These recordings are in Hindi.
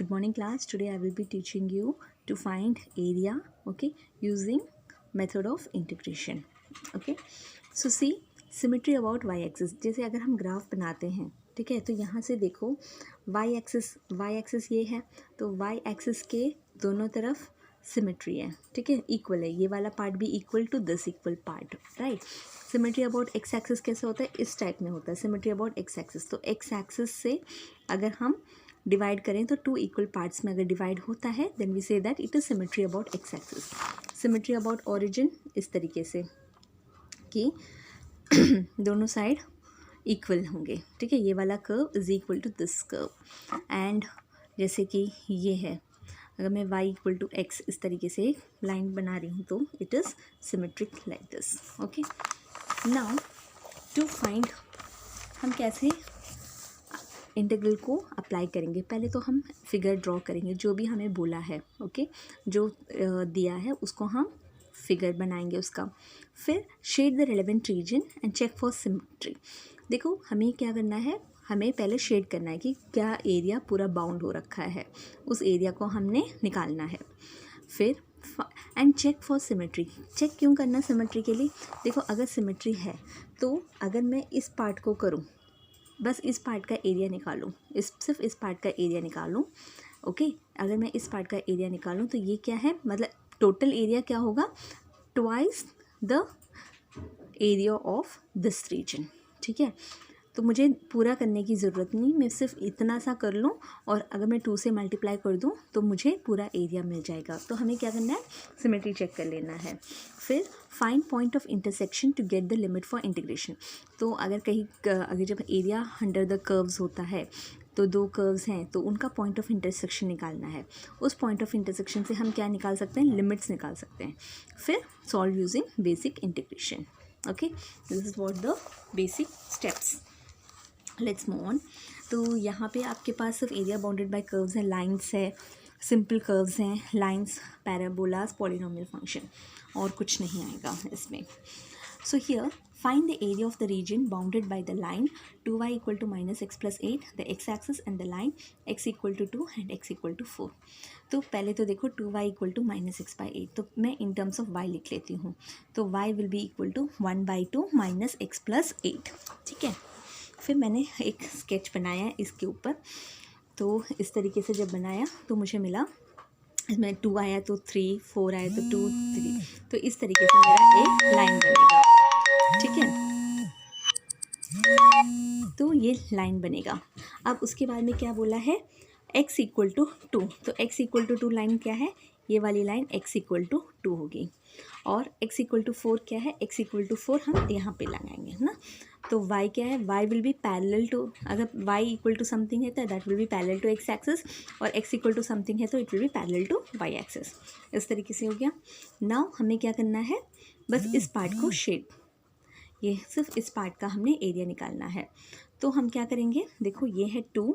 Good morning class. Today I will be teaching you to find area, okay, using method of integration. Okay, so see symmetry about y axis. जैसे अगर हम ग्राफ बनाते हैं, ठीक है, तो यहाँ से देखो y एक्सिस ये है, तो y एक्सिस के दोनों तरफ सिमेट्री है, ठीक है, इक्वल है, ये वाला पार्ट भी equal to this equal part, right. Symmetry about X axis कैसे होता है, इस टाइप में होता है सिमेट्री अबाउट एक्स एक्सिस। तो एक्स एक्सिस से अगर हम डिवाइड करें तो टू इक्वल पार्ट्स में अगर डिवाइड होता है then we say that it is symmetry about X axis. Symmetry about origin इस तरीके से कि दोनों साइड इक्वल होंगे, ठीक है, ये वाला curve is equal to this curve. And जैसे कि ये है, अगर मैं y इक्वल टू एक्स इस तरीके से एक लाइन बना रही हूँ तो it is symmetric like this. Okay, now to find हम कैसे इंटीग्रल को अप्लाई करेंगे। पहले तो हम फिगर ड्रॉ करेंगे, जो भी हमें बोला है, ओके, जो दिया है उसको हम फिगर बनाएंगे उसका। फिर shade the relevant region and check for symmetry. देखो हमें क्या करना है, हमें पहले शेड करना है कि क्या एरिया पूरा बाउंड हो रखा है, उस एरिया को हमने निकालना है। फिर and check for symmetry. Check क्यों करना सिमेट्री के लिए, देखो अगर सिमेट्री है तो अगर मैं इस पार्ट को करूँ, बस इस पार्ट का एरिया निकालूं, सिर्फ इस पार्ट का एरिया निकालूं, ओके, अगर मैं इस पार्ट का एरिया निकालूं तो ये क्या है, मतलब टोटल एरिया क्या होगा, twice the area of this region, ठीक है। तो मुझे पूरा करने की ज़रूरत नहीं, मैं सिर्फ इतना सा कर लूँ और अगर मैं 2 से मल्टीप्लाई कर दूँ तो मुझे पूरा एरिया मिल जाएगा। तो हमें क्या करना है, सिमेट्री चेक कर लेना है। फिर find point of intersection to get the limit for integration. तो अगर जब एरिया अंडर द कर्व्स होता है तो 2 कर्व्स हैं तो उनका पॉइंट ऑफ इंटरसेक्शन निकालना है। उस पॉइंट ऑफ इंटरसेक्शन से हम क्या निकाल सकते हैं, लिमिट्स निकाल सकते हैं। फिर solve using basic integration. Okay, this is what the basic steps. Let's move on. तो यहाँ पे आपके पास सिर्फ एरिया बाउंडेड बाय कर्व्स हैं, लाइंस है, सिंपल कर्व्स हैं, लाइंस, पैराबोलास, पॉलिनोमियल फंक्शन, और कुछ नहीं आएगा इसमें। So here find the area of the region bounded by the line 2y equal to minus x plus 8, the x-axis, and the line x equal to 2 and x equal to 4। तो पहले तो देखो 2y equal to minus x by 8, तो मैं in terms of y लिख लेती हूँ। तो y will be equal to 1 by 2 minus x plus 8, ठीक है। फिर मैंने एक स्केच बनाया है इसके ऊपर, तो इस तरीके से जब बनाया तो मुझे मिला, इसमें 2 आया तो 3, 4 आया तो 2, 3, तो इस तरीके से मेरा एक लाइन बनेगा, ठीक है। तो ये लाइन बनेगा। अब उसके बाद में क्या बोला है, x इक्वल टू 2, तो x इक्वल टू 2 लाइन क्या है, ये वाली लाइन x इक्वल टू 2 होगी। और x इक्वल टू 4 क्या है, x इक्वल टू 4 हम यहाँ पे लगाएंगे, है ना। तो y क्या है, y will be parallel to, अगर y इक्वल टू समथिंग है तो that will be parallel to x axis, और x इक्वल टू समथिंग है तो it will be parallel to y axis. इस तरीके से हो गया। नाउ हमें क्या करना है, बस इस पार्ट को शेड, ये सिर्फ इस पार्ट का हमने एरिया निकालना है। तो हम क्या करेंगे, देखो ये है 2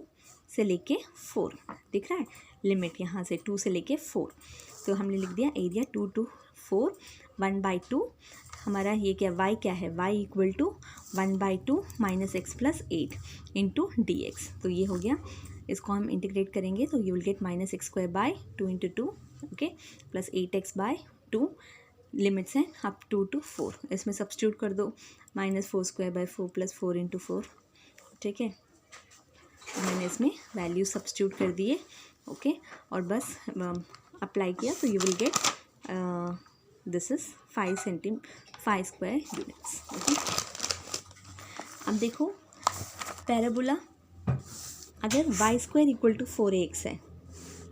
से लेके 4, दिख रहा है लिमिट यहाँ से 2 से लेके 4, तो हमने लिख दिया एरिया 2 to 4, 1 by 2, हमारा ये क्या, y क्या है, y equal to 1 by 2 minus X plus 8 into D X. तो ये हो गया, इसको हम इंटीग्रेट करेंगे तो you will get minus X square by 2 into 2, okay, plus 8x by 2, limits हैं अप 2 to 4, इसमें सब्स्टिट्यूट कर दो, minus 4 square by 4 plus 4 into 4, ठीक है। मैंने इसमें वैल्यू सब्स्टिट्यूट कर दिए, ओके, और बस अप्लाई किया तो you will get this is 5 square units, okay. अब देखो पैराबोला, अगर y square equal to 4ax है,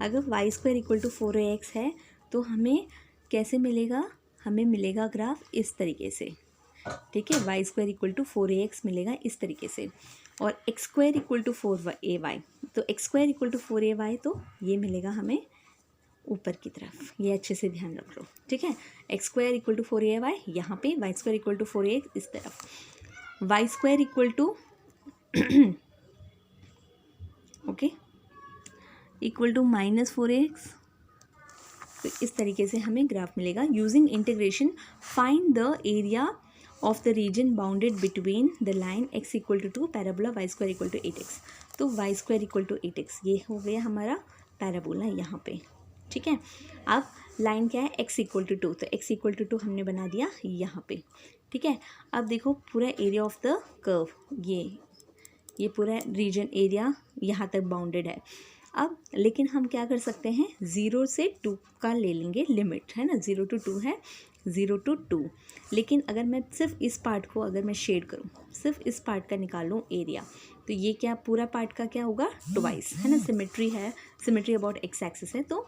अगर y square equal to 4ax है तो हमें कैसे मिलेगा, हमें मिलेगा ग्राफ इस तरीके से, ठीक है, y square equal to 4ax मिलेगा इस तरीके से, और x square equal to 4ay, तो x square equal to 4ay तो ये मिलेगा हमें ऊपर की तरफ, ये अच्छे से ध्यान रख लो, ठीक है। x square equal to 4ay यहाँ पे, y square equal to 4ax इस तरफ, y square equal to okay equal to minus 4ax, तो इस तरीके से हमें ग्राफ मिलेगा। Using integration find the area of the region bounded between the line x equal to 2, parabola y square equal to 8x। तो y square equal to 8x ये हो गया हमारा पैराबोला यहाँ पे, ठीक है। अब लाइन क्या है, x इक्वल टू 2, तो x इक्वल टू 2 हमने बना दिया यहाँ पे, ठीक है। अब देखो पूरा एरिया ऑफ द कर्व, ये पूरा रीजन एरिया यहाँ तक बाउंडेड है। अब लेकिन हम क्या कर सकते हैं, 0 से 2 का ले लेंगे लिमिट, है ना, 0 to 2 है, 0 to 2। लेकिन अगर मैं सिर्फ इस पार्ट को अगर मैं शेड करूँ, सिर्फ इस पार्ट का निकालूँ एरिया, तो ये क्या पूरा पार्ट का क्या होगा, ट्वाइस, है ना, सिमेट्री है, सिमेट्री अबाउट एक्स एक्सिस है। तो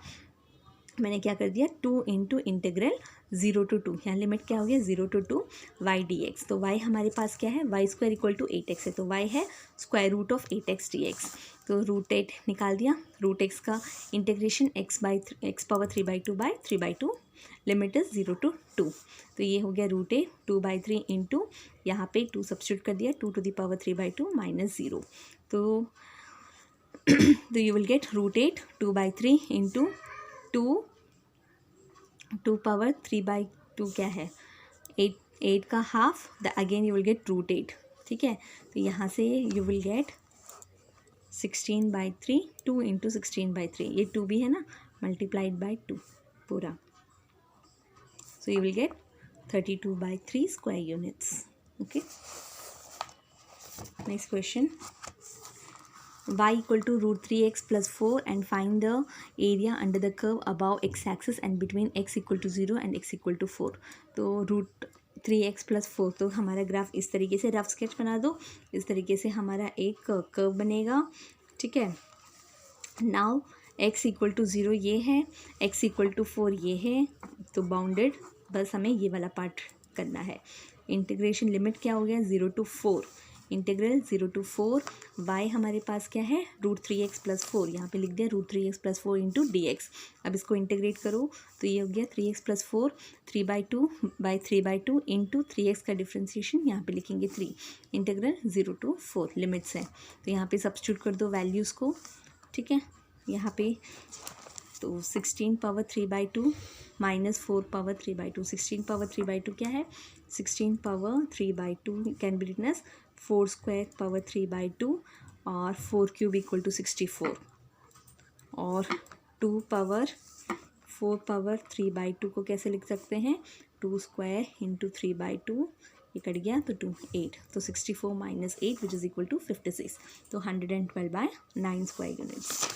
मैंने क्या कर दिया, 2 इंटू इंटीग्रल 0 to 2, यहाँ लिमिट क्या हो गया 0 to 2 वाई डी एक्स। तो वाई हमारे पास क्या है, Y square equal to 8x है, तो वाई है square root of 8x dx। तो रूट 8 निकाल दिया, रूट एक्स का integration x power 3/2 by 3/2, limit is 0 to 2। तो ये हो गया रूट 8 2/3 इंटू यहाँ पे 2 सब्स्टिट्यूट कर दिया, 2 to the power 3/2 माइनस 0। तो you will get root 8 2/3 into 2 power 3/2 क्या है, 8 का half, the again you will get root 8, ठीक है। तो यहाँ से यू विल गेट 16/3, 2 इंटू 16/3, ये 2 भी है ना, मल्टीप्लाइड बाई 2 पूरा, so you will gate 32/3 square units. Okay, next question, y equal to root 3x plus 4 and find the area under the curve above x axis and between x equal to 0 and x equal to 4। तो रूट 3x plus 4, तो हमारा ग्राफ इस तरीके से रफ स्केच बना दो, इस तरीके से हमारा एक कर्व बनेगा, ठीक है। नाउ x इक्वल टू 0 ये है, x इक्वल टू 4 ये है, तो बाउंडेड, बस हमें ये वाला पार्ट करना है। इंटीग्रेशन लिमिट क्या हो गया, 0 to 4, इंटीग्रल 0 to 4, y हमारे पास क्या है, रूट 3x प्लस 4, यहाँ पे लिख दिया root 3x plus 4 into dx। अब इसको इंटीग्रेट करो तो ये हो गया 3x plus 4 3/2 by 3/2 into 3x का डिफ्रेंसिएशन यहाँ पे लिखेंगे 3, इंटीग्रल 0 to 4 लिमिट्स है, तो यहाँ पे सब्स्टिट्यूट कर दो वैल्यूज़ को, ठीक है। यहाँ पे तो 16 पावर 3/2 माइनस 4 पावर 3/2, 16 पावर 3/2 क्या है, 16 power 3/2 can be written as 4 square power 3/2 और 4 क्यूब इक्वल टू 64, और 4 पावर 3/2 को कैसे लिख सकते हैं, 2 स्क्वायर इंटू 3/2, ये कट गया तो 2 8, तो 64 minus 8 which is equal to 56, तो 112/9 स्क्वायर यूनिट्स।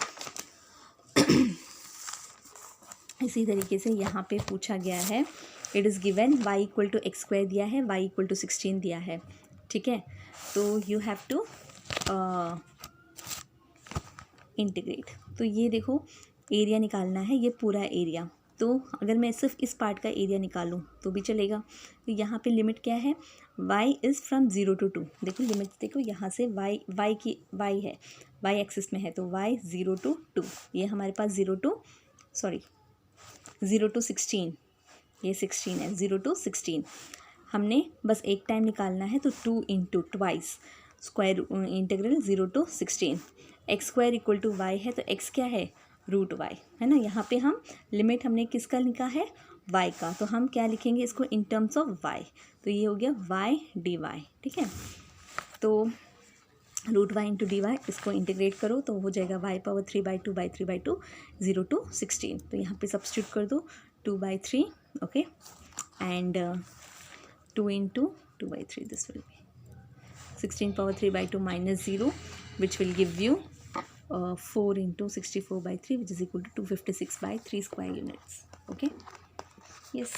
इसी तरीके से यहाँ पे पूछा गया है, it is given y equal to x square दिया है, y इक्वल टू 16 दिया है, ठीक है। तो यू हैव टू इंटीग्रेट, तो ये देखो एरिया निकालना है, ये पूरा एरिया, तो अगर मैं सिर्फ इस पार्ट का एरिया निकालूं तो भी चलेगा। तो यहाँ पे लिमिट क्या है, y इज़ फ्रॉम 0 to 2, देखो लिमिट देखो, यहाँ से y है, y एक्सिस में है, तो y 0 to 2, ये हमारे पास 0 to 16, ये 16 है, 0 to 16 हमने बस एक टाइम निकालना है, तो 2 into twice square integral 0 to 16, x square equal to y है, तो एक्स क्या है, रूट वाई, है ना। यहाँ पे हम लिमिट हमने किसका लिखा है, वाई का, तो हम क्या लिखेंगे इसको इन टर्म्स ऑफ वाई, तो ये हो गया वाई डी वाई, ठीक है। तो root y into d y, इसको इंटीग्रेट करो तो हो जाएगा वाई पावर 3/2 बाई 3/2 0 to 16, तो यहाँ पे सब्स्टिट्यूट कर दो 2/3, okay, and 2 into 2/3, this will be 16 power 3/2 minus 0 which will give you 4 into 64/3 which is equal to 256/3 square units, okay, yes.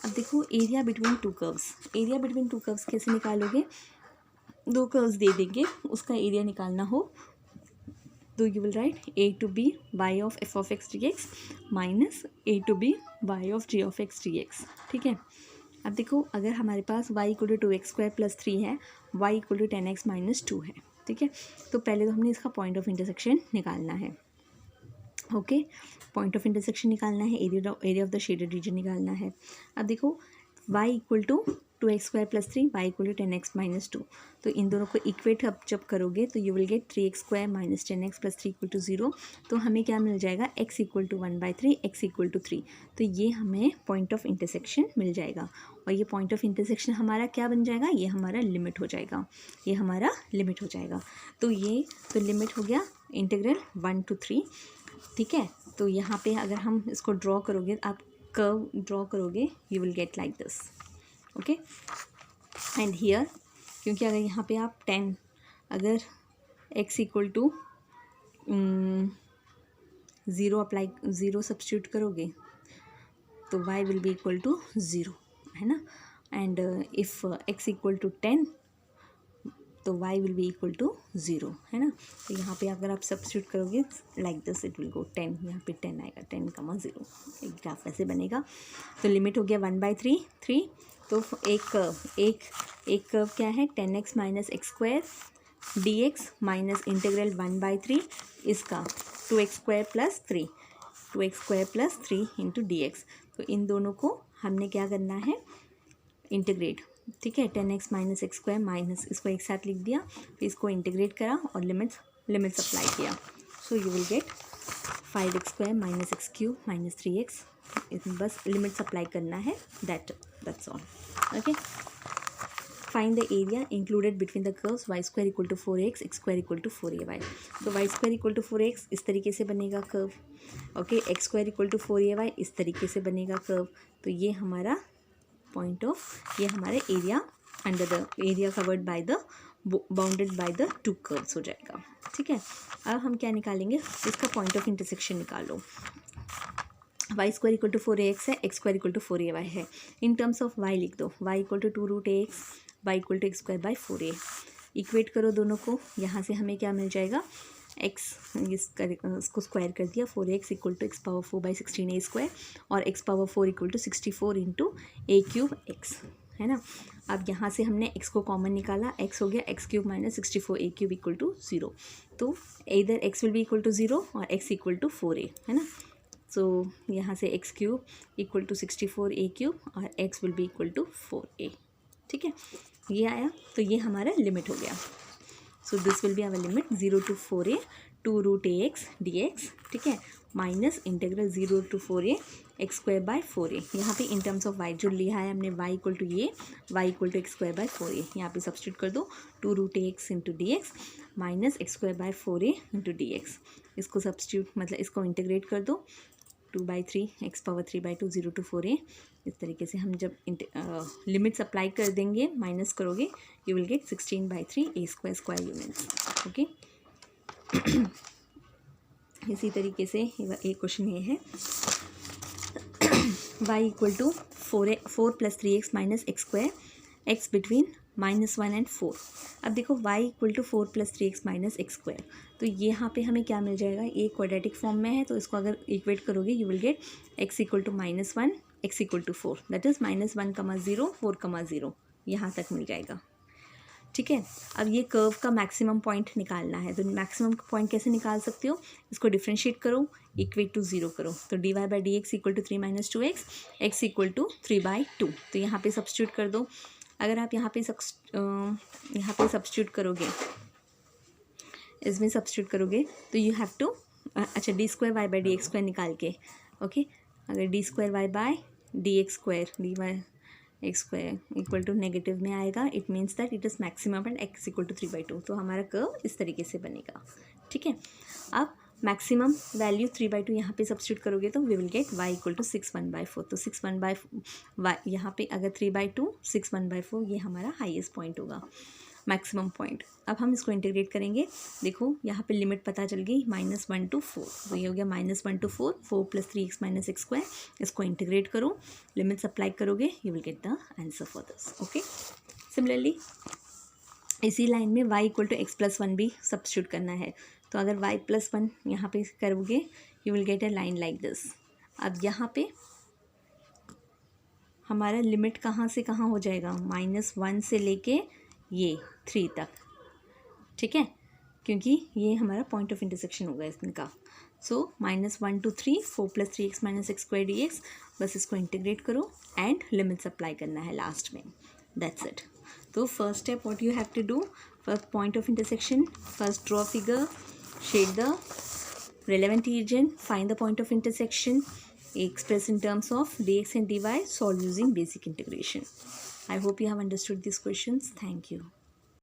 अब देखो area between two curves, area between two curves कैसे निकालोगे, दो कर्व्स दे देंगे, उसका एरिया निकालना हो तो you will write a to b y of f of x dx minus a to b y of g of x dx, ठीक है। अब देखो अगर हमारे पास y equal to 2x square plus 3 है, y equal to 10x minus 2 है, ठीक है। तो पहले तो हमने इसका पॉइंट ऑफ इंटरसेक्शन निकालना है, ओके, पॉइंट ऑफ इंटरसेक्शन निकालना है, area of the shaded region निकालना है। अब देखो y equal to 2x² + 3 y = 10x - 2। तो इन दोनों को इक्वेट अब जब करोगे तो you will gate 3x² - 10x + 3 = 0। तो हमें क्या मिल जाएगा, x = 1/3, x = 3। तो ये हमें पॉइंट ऑफ इंटरसेक्शन मिल जाएगा, और ये पॉइंट ऑफ इंटरसेक्शन हमारा क्या बन जाएगा, ये हमारा लिमिट हो जाएगा, ये हमारा लिमिट हो जाएगा। तो ये तो लिमिट हो गया इंटीग्रल 1 to 3, ठीक है। तो यहाँ पे अगर हम इसको ड्रॉ करोगे, आप कर्व ड्रॉ करोगे, you will get like this, okay. And here, क्योंकि अगर यहाँ पे आप 10, अगर x = 0 अप्लाई 0 सब्स्टिट्यूट करोगे तो y will be equal to 0, है ना। एंड इफ़ x = 10 तो y will be equal to 0, है ना। तो यहाँ पे अगर आप सब्स्टिट्यूट करोगे like this, it will go 10, यहाँ पे 10 आएगा, 10, 0, एक ग्राफ ऐसे बनेगा। तो लिमिट हो गया 1/3, 3। तो एक कर्व क्या है, 10x - x² dx minus integral 1/3 इसका 2x² + 3, 2x² + 3 इंटू dx। तो इन दोनों को हमने क्या करना है, इंटीग्रेट, ठीक है। 10x - x² माइनस इसको एक साथ लिख दिया, फिर इसको इंटीग्रेट करा और लिमिट्स अप्लाई किया। So you will gate 5x² - x³ - 3x। इसमें बस लिमिट्स अप्लाई करना है, that's all, okay. Find the area included between the curves y² = 4x, x² = 4ay। तो y² = 4x इस तरीके से बनेगा कर्व, ओके। x² = 4ay इस तरीके से बनेगा कर्व। तो ये हमारा पॉइंट ऑफ, ये हमारे area under the area covered by the bounded by the 2 curves हो जाएगा, ठीक है। अब हम क्या निकालेंगे, इसका पॉइंट ऑफ इंटरसेक्शन निकालो। y² = 4ax है, x² = 4ay है। इन टर्म्स ऑफ y लिख दो, y = 2√ax, y = x²/4a। Equate करो दोनों को, यहाँ से हमें क्या मिल जाएगा, इसको स्क्वायर कर दिया, 4x = x⁴/16a² और x⁴ = 64 × a³x, है ना। अब यहाँ से हमने x को कॉमन निकाला, x हो गया x³ - 64a³ = 0। तो इधर x will be equal to 0 और x = 4a, है ना। सो यहाँ से x³ = 64a³ और x will be equal to 4a, ठीक है। ये आया, तो ये हमारा लिमिट हो गया। So this will be our limit 0 to 4a 2√ax dx, ठीक है, minus integral 0 to 4a x²/4a। यहाँ पे इन टर्म्स ऑफ y जो लिया है हमने, y = ये, y = x²/4a, यहाँ पे सब्स्टिट्यूट कर दो, 2√ax × dx minus x²/4a × dx। इसको सब्स्टिट्यूट मतलब इसको इंटीग्रेट कर दो, 2/3 x⁴/2 0 to 4a। इस तरीके से हम जब लिमिट्स अप्लाई कर देंगे, माइनस करोगे, you will gate 16/3 a² units, okay. इसी तरीके से एक क्वेश्चन ये है, y = 4 + 3x - x², x between -1 and 4। अब देखो y = 4 + 3x - x², तो यहाँ पे हमें क्या मिल जाएगा, ये क्वाड्रेटिक फॉर्म में है, तो इसको अगर इक्वेट करोगे you will gate x = -1, x = 4, that is -1, 0, 4, 0, यहाँ तक मिल जाएगा, ठीक है। अब ये कर्व का मैक्सिमम पॉइंट निकालना है, तो मैक्सिमम पॉइंट कैसे निकाल सकते हो, इसको डिफ्रेंशिएट करो, इक्वेट टू 0 करो, तो dy/dx = 3 - 2x, x = 3/2। तो यहाँ पे सब्स्टिट्यूट कर दो। अगर आप यहाँ पे सब्स्टिट्यूट करोगे, इसमें सब्स्टिट्यूट करोगे तो यू हैव टू, अच्छा, d²y/dx² निकाल के, ओके। अगर d²y/dx² dy x² = नेगेटिव में आएगा, it means that it is maximum and x = 3/2। तो हमारा कर्व इस तरीके से बनेगा, ठीक है। अब मैक्सिमम वैल्यू 3/2 यहाँ पे सब्स्टिट्यूट करोगे तो वी विल गेट y = 6 1/4। तो 6 1/4 यहाँ पे अगर 3/2 6 1/4 ये हमारा हाईएस्ट पॉइंट होगा, मैक्सिमम पॉइंट। अब हम इसको इंटीग्रेट करेंगे, देखो यहाँ पे लिमिट पता चल गई, -1 to 4, तो ये हो गया -1 to 4, 4 + 3x - x²। इसको इंटीग्रेट करो, लिमिट्स अप्लाई करोगे, you will get the answer for this, okay. Similarly इसी लाइन में y = x + 1 भी सब्स्टिट्यूट करना है, तो अगर y + 1 यहाँ पे करोगे, you will get a line like this. अब यहाँ पे हमारा लिमिट कहाँ से कहाँ हो जाएगा, -1 से लेके ये 3 तक, ठीक है, क्योंकि ये हमारा पॉइंट ऑफ इंटरसेक्शन होगा इनका। सो -1 to 3 4 + 3x - x² dx, बस इसको इंटीग्रेट करो एंड लिमिट्स अप्लाई करना है लास्ट में। That's it. So first step, what you have to do, first point of intersection, first draw figure, shade the relevant region, find the point of intersection, express in terms of dx and dy, solve using basic integration. I hope you have understood these questions. Thank you.